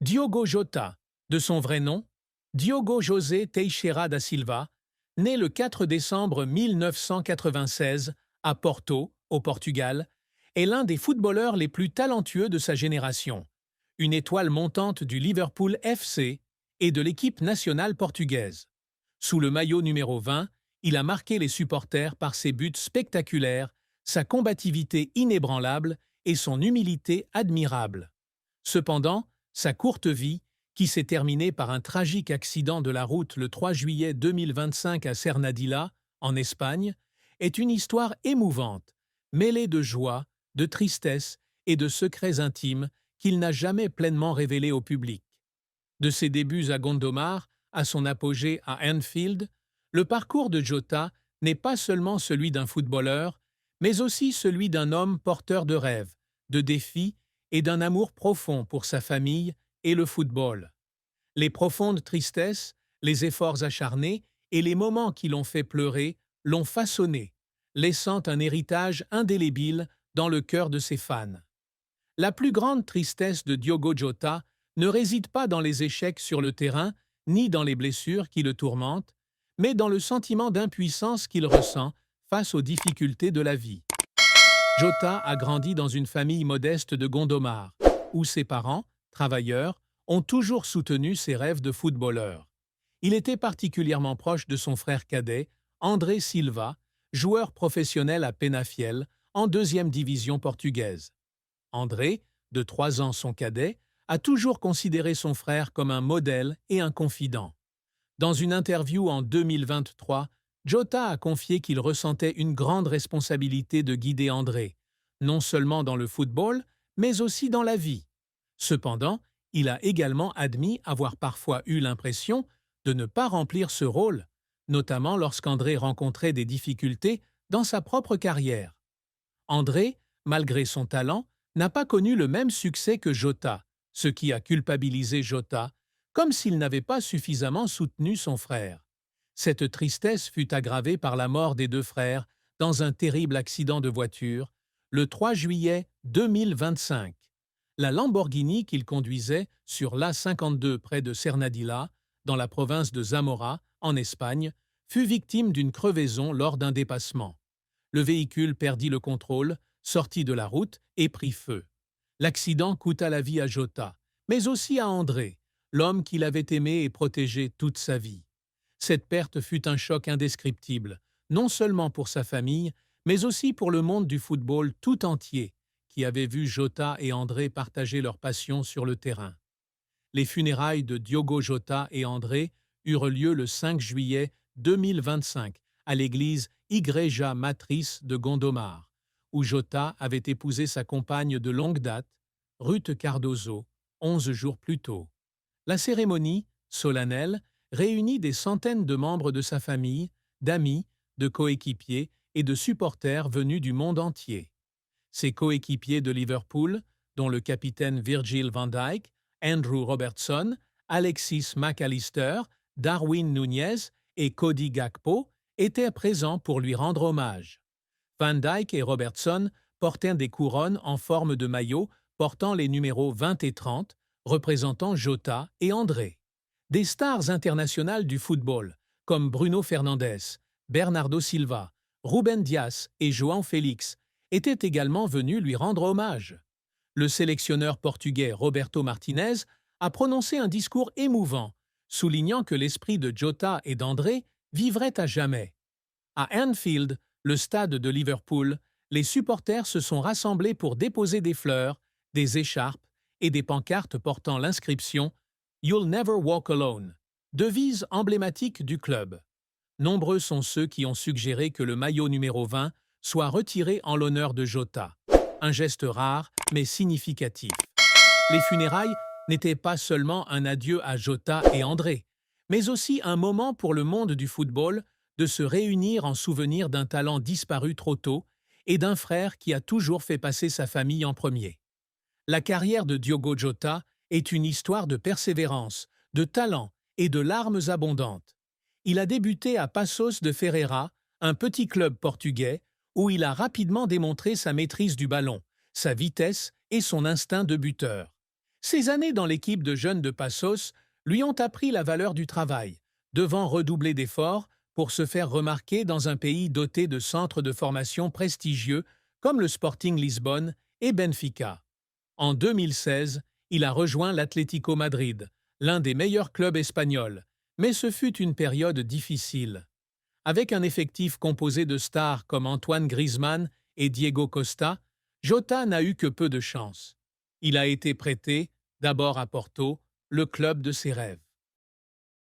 Diogo Jota, de son vrai nom, Diogo José Teixeira da Silva, né le 4 décembre 1996 à Porto, au Portugal, est l'un des footballeurs les plus talentueux de sa génération, une étoile montante du Liverpool FC et de l'équipe nationale portugaise. Sous le maillot numéro 20, il a marqué les supporters par ses buts spectaculaires, sa combativité inébranlable et son humilité admirable. Cependant, sa courte vie, qui s'est terminée par un tragique accident de la route le 3 juillet 2025 à Cernadilla, en Espagne, est une histoire émouvante, mêlée de joie, de tristesse et de secrets intimes qu'il n'a jamais pleinement révélés au public. De ses débuts à Gondomar à son apogée à Anfield, le parcours de Jota n'est pas seulement celui d'un footballeur, mais aussi celui d'un homme porteur de rêves, de défis et d'un amour profond pour sa famille et le football. Les profondes tristesses, les efforts acharnés et les moments qui l'ont fait pleurer l'ont façonné, laissant un héritage indélébile dans le cœur de ses fans. La plus grande tristesse de Diogo Jota ne réside pas dans les échecs sur le terrain ni dans les blessures qui le tourmentent, mais dans le sentiment d'impuissance qu'il ressent face aux difficultés de la vie. Jota a grandi dans une famille modeste de Gondomar, où ses parents, travailleurs, ont toujours soutenu ses rêves de footballeur. Il était particulièrement proche de son frère cadet, André Silva, joueur professionnel à Penafiel, en deuxième division portugaise. André, de 3 ans son cadet, a toujours considéré son frère comme un modèle et un confident. Dans une interview en 2023, Jota a confié qu'il ressentait une grande responsabilité de guider André, non seulement dans le football, mais aussi dans la vie. Cependant, il a également admis avoir parfois eu l'impression de ne pas remplir ce rôle, notamment lorsqu'André rencontrait des difficultés dans sa propre carrière. André, malgré son talent, n'a pas connu le même succès que Jota, ce qui a culpabilisé Jota, comme s'il n'avait pas suffisamment soutenu son frère. Cette tristesse fut aggravée par la mort des deux frères dans un terrible accident de voiture, le 3 juillet 2025. La Lamborghini qu'il conduisait sur l'A52 près de Cernadilla, dans la province de Zamora, en Espagne, fut victime d'une crevaison lors d'un dépassement. Le véhicule perdit le contrôle, sortit de la route et prit feu. L'accident coûta la vie à Jota, mais aussi à André, l'homme qu'il avait aimé et protégé toute sa vie. Cette perte fut un choc indescriptible, non seulement pour sa famille, mais aussi pour le monde du football tout entier, qui avait vu Jota et André partager leur passion sur le terrain. Les funérailles de Diogo Jota et André eurent lieu le 5 juillet 2025 à l'église Igreja Matriz de Gondomar, où Jota avait épousé sa compagne de longue date, Ruth Cardoso, 11 jours plus tôt. La cérémonie, solennelle, réunit des centaines de membres de sa famille, d'amis, de coéquipiers et de supporters venus du monde entier. Ses coéquipiers de Liverpool, dont le capitaine Virgil van Dijk, Andrew Robertson, Alexis McAllister, Darwin Núñez et Cody Gakpo, étaient présents pour lui rendre hommage. Van Dijk et Robertson portèrent des couronnes en forme de maillot portant les numéros 20 et 30, représentant Jota et André. Des stars internationales du football, comme Bruno Fernandes, Bernardo Silva, Rubén Dias et João Félix, étaient également venus lui rendre hommage. Le sélectionneur portugais Roberto Martinez a prononcé un discours émouvant, soulignant que l'esprit de Jota et d'André vivrait à jamais. À Anfield, le stade de Liverpool, les supporters se sont rassemblés pour déposer des fleurs, des écharpes et des pancartes portant l'inscription « You'll never walk alone », devise emblématique du club. Nombreux sont ceux qui ont suggéré que le maillot numéro 20 soit retiré en l'honneur de Jota, un geste rare mais significatif. Les funérailles n'étaient pas seulement un adieu à Jota et André, mais aussi un moment pour le monde du football de se réunir en souvenir d'un talent disparu trop tôt et d'un frère qui a toujours fait passer sa famille en premier. La carrière de Diogo Jota est une histoire de persévérance, de talent et de larmes abondantes. Il a débuté à Passos de Ferreira, un petit club portugais, où il a rapidement démontré sa maîtrise du ballon, sa vitesse et son instinct de buteur. Ces années dans l'équipe de jeunes de Passos lui ont appris la valeur du travail, devant redoubler d'efforts pour se faire remarquer dans un pays doté de centres de formation prestigieux comme le Sporting Lisbonne et Benfica. En 2016, il a rejoint l'Atlético Madrid, l'un des meilleurs clubs espagnols, mais ce fut une période difficile. Avec un effectif composé de stars comme Antoine Griezmann et Diego Costa, Jota n'a eu que peu de chance. Il a été prêté, d'abord à Porto, le club de ses rêves.